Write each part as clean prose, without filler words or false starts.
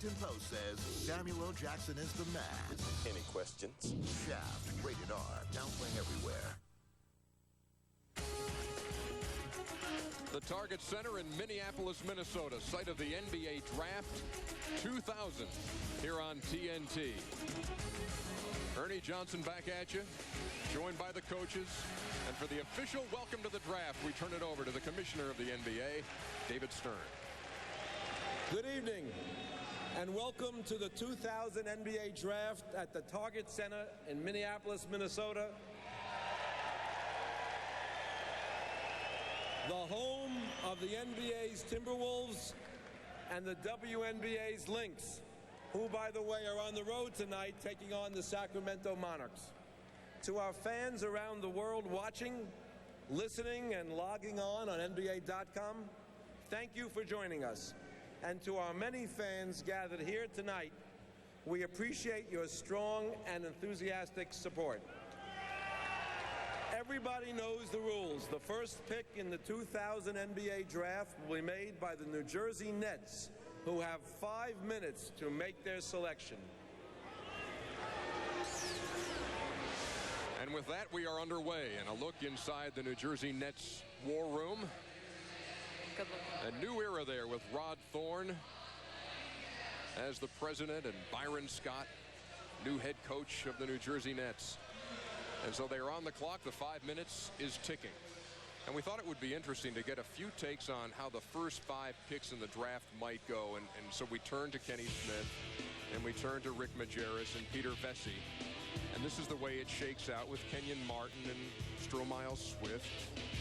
Washington Post says Samuel L. Jackson is the man. Any questions? Shaft, rated R, now playing everywhere. The Target Center in Minneapolis, Minnesota, site of the NBA Draft 2000, here on TNT. Ernie Johnson back at you, joined by the coaches. And for the official welcome to the draft, we turn it over to the commissioner of the NBA, David Stern. Good evening, and welcome to the 2000 NBA Draft at the Target Center in Minneapolis, Minnesota. The home of the NBA's Timberwolves and the WNBA's Lynx, who, by the way, are on the road tonight taking on the Sacramento Monarchs. To our fans around the world watching, listening, and logging on NBA.com, thank you for joining us. And to our many fans gathered here tonight, we appreciate your strong and enthusiastic support. Everybody knows the rules. The first pick in the 2000 NBA Draft will be made by the New Jersey Nets, who have 5 minutes to make their selection. And with that, we are underway, and a look inside the New Jersey Nets war room. Good look. A new era there with Rod Thorne as the president and Byron Scott, new head coach of the New Jersey Nets. And so they are on the clock. The 5 minutes is ticking. And we thought it would be interesting to get a few takes on how the first 5 picks in the draft might go. And so we turn to Kenny Smith, and we turn to Rick Majerus and Peter Vesey. And this is the way it shakes out with Kenyon Martin and Stromile Swift,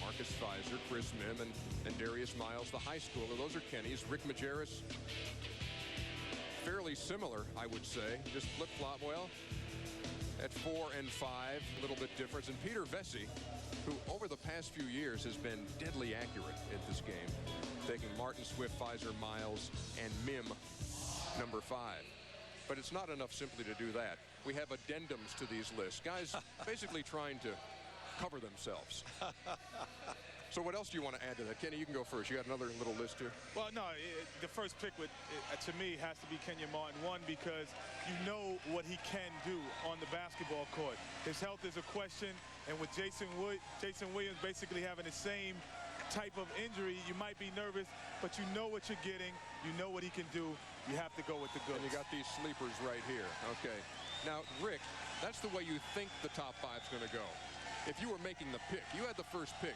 Marcus Fizer, Chris Mim, and Darius Miles, the high schooler. Those are Kenny's. Rick Majerus, fairly similar, I would say. Just flip-flop, well, at 4 and 5, a little bit difference. And Peter Vesey, who over the past few years has been deadly accurate at this game, taking Martin, Swift, Fizer, Miles, and Mim, number 5. But it's not enough simply to do that. We have addendums to these lists. Guys basically trying to cover themselves. So what else do you want to add to that? Kenny, you can go first. You got another little list here. Well, no, the first pick would, to me, has to be Kenyon Martin. One, because you know what he can do on the basketball court. His health is a question, and with Jason Williams basically having the same type of injury, you might be nervous, but you know what you're getting. You know what he can do. You have to go with the goods. And you got these sleepers right here. Okay. Now, Rick, that's the way you think the top 5's going to go. If you were making the pick, you had the first pick.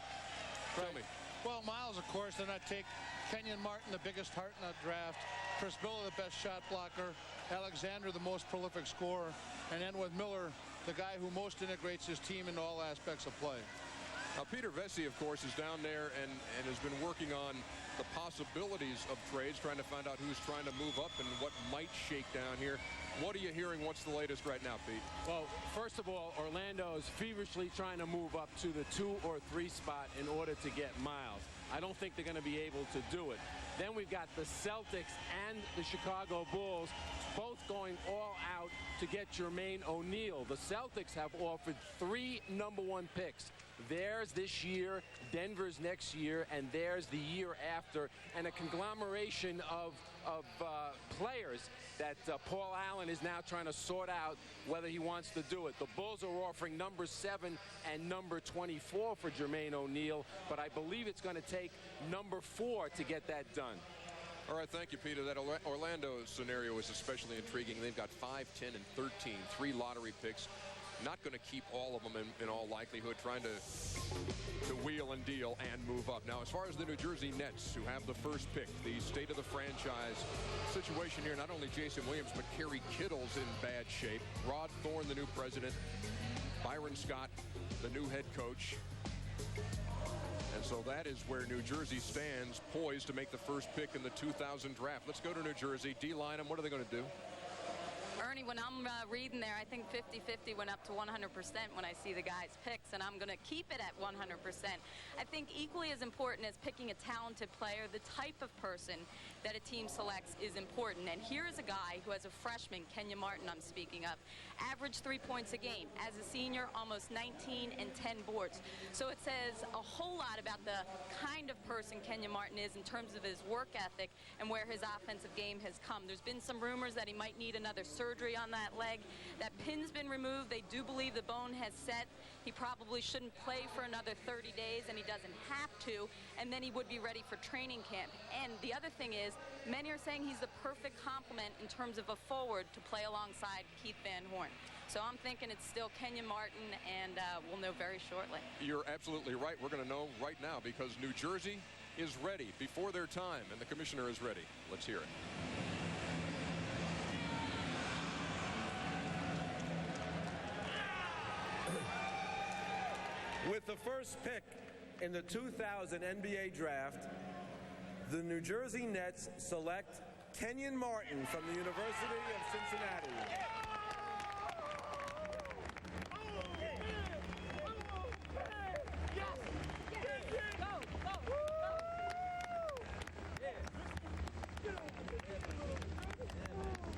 Tell me. Well, Miles, of course, then I take Kenyon Martin, the biggest heart in that draft. Chris Miller, the best shot blocker. Alexander, the most prolific scorer. And then with Miller, the guy who most integrates his team into all aspects of play. Now, Peter Vesey, of course, is down there and has been working on the possibilities of trades, trying to find out who's trying to move up and what might shake down here. What are you hearing? What's the latest right now, Pete? Well, first of all, Orlando is feverishly trying to move up to the 2 or 3 spot in order to get Miles. I don't think they're going to be able to do it. Then we've got the Celtics and the Chicago Bulls both going all out to get Jermaine O'Neal. The Celtics have offered 3 number 1 picks. Theirs this year, Denver's next year, and theirs the year after, and a conglomeration of players that Paul Allen is now trying to sort out whether he wants to do it. The Bulls are offering number 7 and number 24 for Jermaine O'Neal, but I believe it's going to take number 4 to get that done. All right, thank you, Peter. That Orlando scenario is especially intriguing. They've got 5, 10, and 13, 3 lottery picks. Not going to keep all of them in all likelihood, trying to wheel and deal and move up. Now, as far as the New Jersey Nets, who have the first pick, the state of the franchise situation here, not only Jason Williams, but Kerry Kittle's in bad shape. Rod Thorne, the new president. Byron Scott, the new head coach. And so that is where New Jersey stands, poised to make the first pick in the 2000 draft. Let's go to New Jersey. D-line them. What are they going to do? Ernie, when I'm reading there, I think 50-50 went up to 100% when I see the guys' picks, and I'm going to keep it at 100%. I think equally as important as picking a talented player, the type of person that a team selects is important. And here is a guy who, as a freshman, Kenyon Martin I'm speaking of, averaged 3 points a game. As a senior, almost 19 and 10 boards. So it says a whole lot about the kind of person Kenyon Martin is in terms of his work ethic and where his offensive game has come. There's been some rumors that he might need another surgery on that leg. That pin's been removed. They do believe the bone has set. He probably shouldn't play for another 30 days, and he doesn't have to, and then he would be ready for training camp. And the other thing is, many are saying he's the perfect complement in terms of a forward to play alongside Keith Van Horn. So I'm thinking it's still Kenyon Martin, and we'll know very shortly. You're absolutely right. We're going to know right now because New Jersey is ready before their time, and the commissioner is ready. Let's hear it. With the first pick in the 2000 NBA draft, the New Jersey Nets select Kenyon Martin from the University of Cincinnati.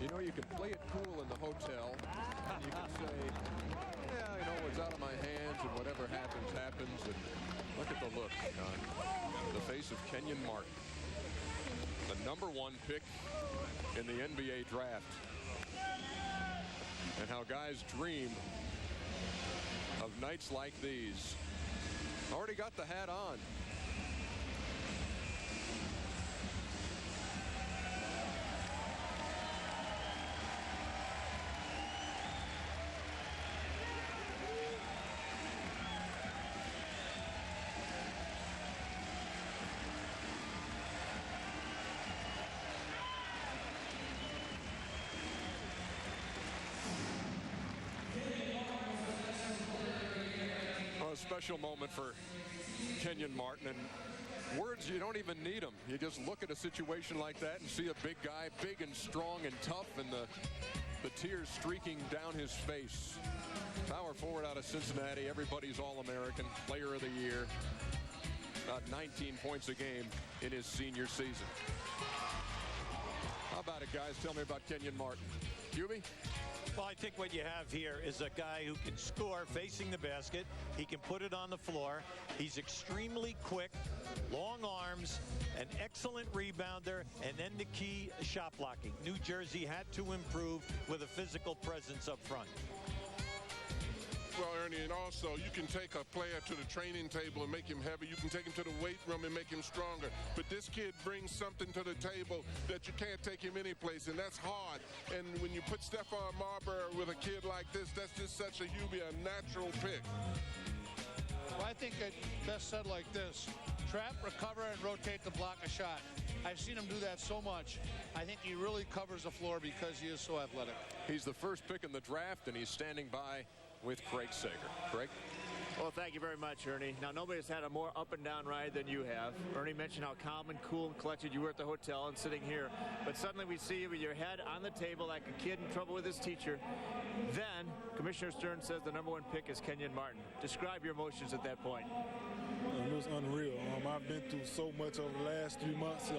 You know, you can play it cool in the hotel. You can say, yeah, you know, it's out of my hands, and whatever happens, happens. And look at the look on the face of Kenyon Martin, the #1 pick in the NBA draft. And how guys dream of nights like these. Already got the hat on. A special moment for Kenyon Martin, and words, you don't even need them. You just look at a situation like that and see a big guy, big and strong and tough, and the tears streaking down his face. Power forward out of Cincinnati, everybody's All-American, Player of the Year. About 19 points a game in his senior season. How about it, guys? Tell me about Kenyon Martin. Hubie? Well, I think what you have here is a guy who can score facing the basket. He can put it on the floor. He's extremely quick, long arms, an excellent rebounder, and then the key, shot blocking. New Jersey had to improve with a physical presence up front. Well, Ernie, and also you can take a player to the training table and make him heavy. You can take him to the weight room and make him stronger. But this kid brings something to the table that you can't take him anyplace, and that's hard. And when you put Stephon Marbury with a kid like this, that's just such a natural pick. Well, I think it best said like this: trap, recover, and rotate to block a shot. I've seen him do that so much. I think he really covers the floor because he is so athletic. He's the first pick in the draft, and he's standing by with Craig Sager. Craig? Well, thank you very much, Ernie. Now, nobody's had a more up-and-down ride than you have. Ernie mentioned how calm and cool and collected you were at the hotel and sitting here. But suddenly we see you with your head on the table like a kid in trouble with his teacher. Then, Commissioner Stern says the #1 pick is Kenyon Martin. Describe your emotions at that point. It was unreal. I've been through so much over the last 3 months.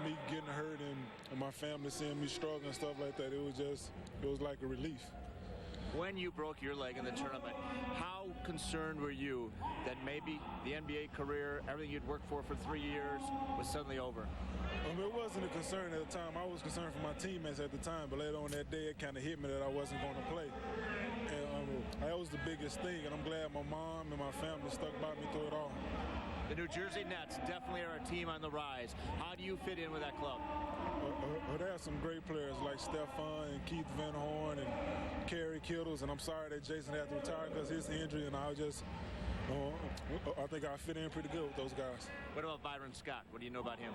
Me getting hurt and my family seeing me struggle and stuff like that, it was like a relief. When you broke your leg in the tournament, how concerned were you that maybe the NBA career, everything you'd worked for 3 years, was suddenly over? It wasn't a concern at the time. I was concerned for my teammates at the time, but later on that day, it kind of hit me that I wasn't going to play. And that was the biggest thing, and I'm glad my mom and my family stuck by me through it all. The New Jersey Nets definitely are a team on the rise. How do you fit in with that club? They have some great players like Stephon and Keith Van Horn and Kerry Kittles, and I'm sorry that Jason had to retire because of his injury, and I think I fit in pretty good with those guys. What about Byron Scott? What do you know about him?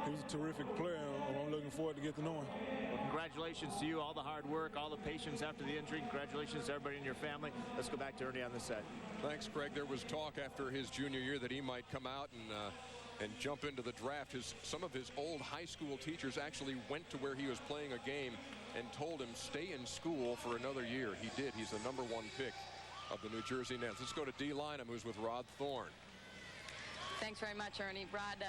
He was a terrific player, and I'm looking forward to get to know him. Well, congratulations to you, all the hard work, all the patience after the injury. Congratulations to everybody in your family. Let's go back to Ernie on the set. Thanks, Craig. There was talk after his junior year that he might come out and and jump into the draft. Some of his old high school teachers actually went to where he was playing a game and told him, stay in school for another year. He did. He's the #1 pick of the New Jersey Nets. Let's go to D. Lynham, who's with Rod Thorne. Thanks very much, Ernie. Rod,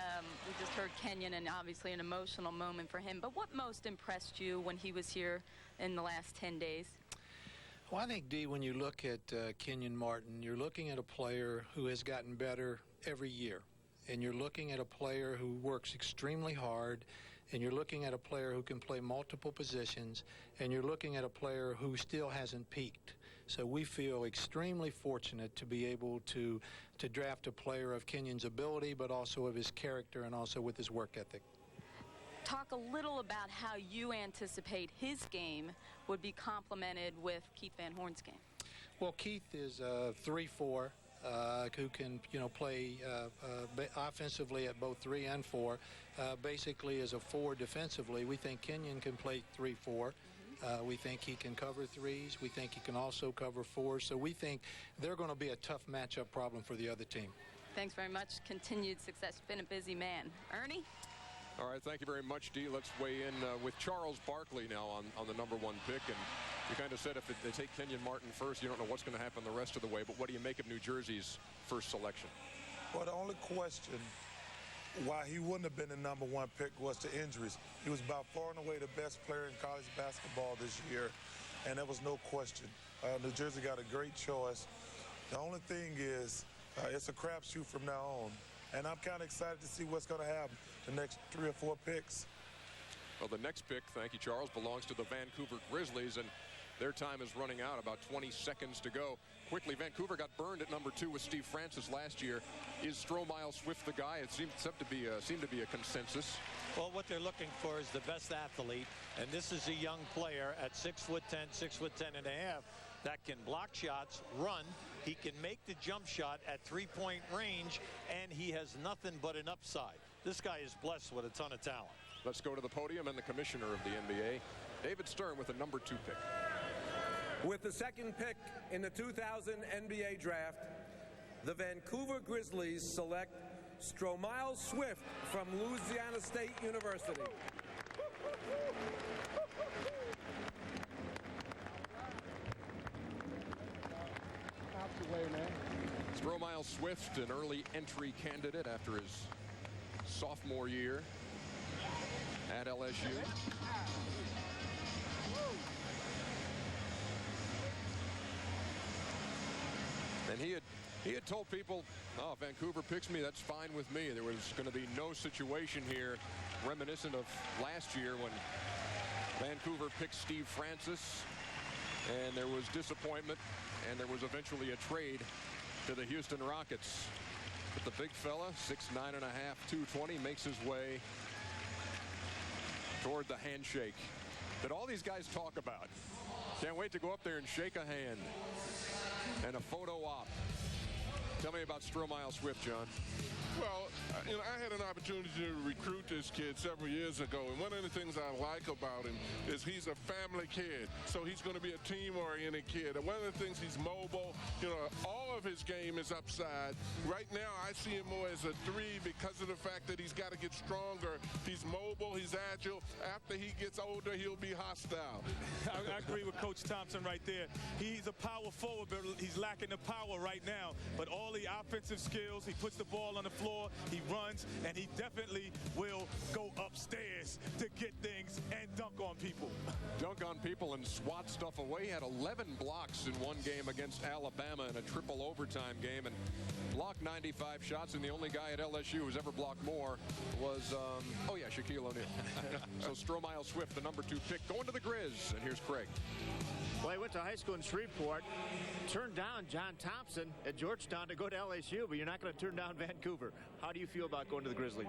we just heard Kenyon, and obviously an emotional moment for him. But what most impressed you when he was here in the last 10 days? Well, I think, Dee, when you look at Kenyon Martin, you're looking at a player who has gotten better every year. And you're looking at a player who works extremely hard. And you're looking at a player who can play multiple positions. And you're looking at a player who still hasn't peaked. So we feel extremely fortunate to be able to draft a player of Kenyon's ability, but also of his character and also with his work ethic. Talk a little about how you anticipate his game would be complemented with Keith Van Horn's game. Well, Keith is 3-4, who can, play offensively at both 3 and 4. Basically, as a 4 defensively, we think Kenyon can play 3-4. We think he can cover 3s. We think he can also cover 4s. So we think they're going to be a tough matchup problem for the other team. Thanks very much. Continued success. Been a busy man. Ernie? All right, thank you very much, Dee. Let's weigh in with Charles Barkley now on the #1 pick. And you kind of said if they take Kenyon Martin first, you don't know what's going to happen the rest of the way. But what do you make of New Jersey's first selection? Well, the only question why he wouldn't have been the #1 pick was the injuries. He was by far and away the best player in college basketball this year, and there was no question. New Jersey got a great choice. The only thing is it's a crapshoot from now on, and I'm kind of excited to see what's going to happen the next 3 or 4 picks. Well, the next pick, thank you, Charles, belongs to the Vancouver Grizzlies, and their time is running out, about 20 seconds to go. Quickly, Vancouver got burned at #2 with Steve Francis last year. Is Stromile Swift the guy? It seemed to be a consensus. Well, what they're looking for is the best athlete, and this is a young player at 6'10", 6'10.5", that can block shots, run. He can make the jump shot at 3-point range, and he has nothing but an upside. This guy is blessed with a ton of talent. Let's go to the podium and the commissioner of the NBA, David Stern, with the #2 pick. With the second pick in the 2000 NBA draft, the Vancouver Grizzlies select Stromile Swift from Louisiana State University. Out the way, man. Stromile Swift, an early entry candidate after his sophomore year at LSU. And he had told people, oh, Vancouver picks me, that's fine with me. There was going to be no situation here reminiscent of last year when Vancouver picked Steve Francis, and there was disappointment, and there was eventually a trade to the Houston Rockets. But the big fella, 6'9.5", 220, makes his way toward the handshake that all these guys talk about. Can't wait to go up there and shake a hand and a photo op. Tell me about Stromile Swift, John. Well, I had an opportunity to recruit this kid several years ago, and one of the things I like about him is he's a family kid, so he's going to be a team-oriented kid. And one of the things, he's mobile. All of his game is upside. Right now, I see him more as a 3 because of the fact that he's got to get stronger. He's mobile, he's agile. After he gets older, he'll be hostile. I agree with Coach Thompson right there. He's a power forward, but he's lacking the power right now. But all the offensive skills, he puts the ball on the floor, he runs, and he definitely will go upstairs to get things and dunk on people. Dunk on people and swat stuff away. He had 11 blocks in one game against Alabama in a triple overtime game, and blocked 95 shots, and the only guy at LSU who's ever blocked more was, Shaquille O'Neal. So Stromile Swift, the #2 pick, going to the Grizz, and here's Craig. Well, he went to high school in Shreveport, turned down John Thompson at Georgetown to go to LSU, but you're not going to turn down Vancouver. How do you feel about going to the Grizzlies?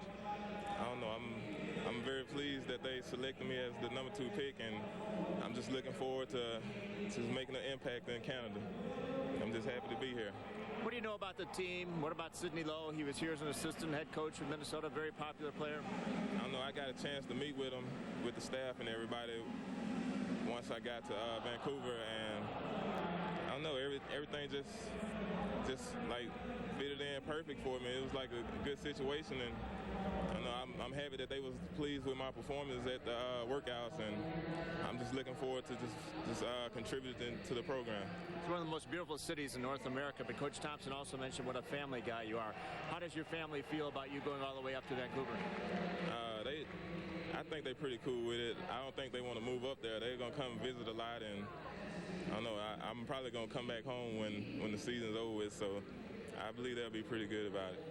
I don't know. I'm very pleased that they selected me as the #2 pick, and I'm just looking forward to making an impact in Canada. I'm just happy to be here. What do you know about the team? What about Sidney Lowe? He was here as an assistant head coach with Minnesota, very popular player. I don't know. I got a chance to meet with him, with the staff and everybody, once I got to Vancouver, and I don't know, everything just like fitted in perfect for me. It was like a good situation, and I'm happy that they was pleased with my performance at the workouts, and I'm just looking forward to just contributing to the program. It's one of the most beautiful cities in North America, but Coach Thompson also mentioned what a family guy you are. How does your family feel about you going all the way up to Vancouver? I think they're pretty cool with it. I don't think they want to move up there. They're going to come visit a lot, and I don't know. I'm probably going to come back home when the season's over with, so I believe they'll be pretty good about it.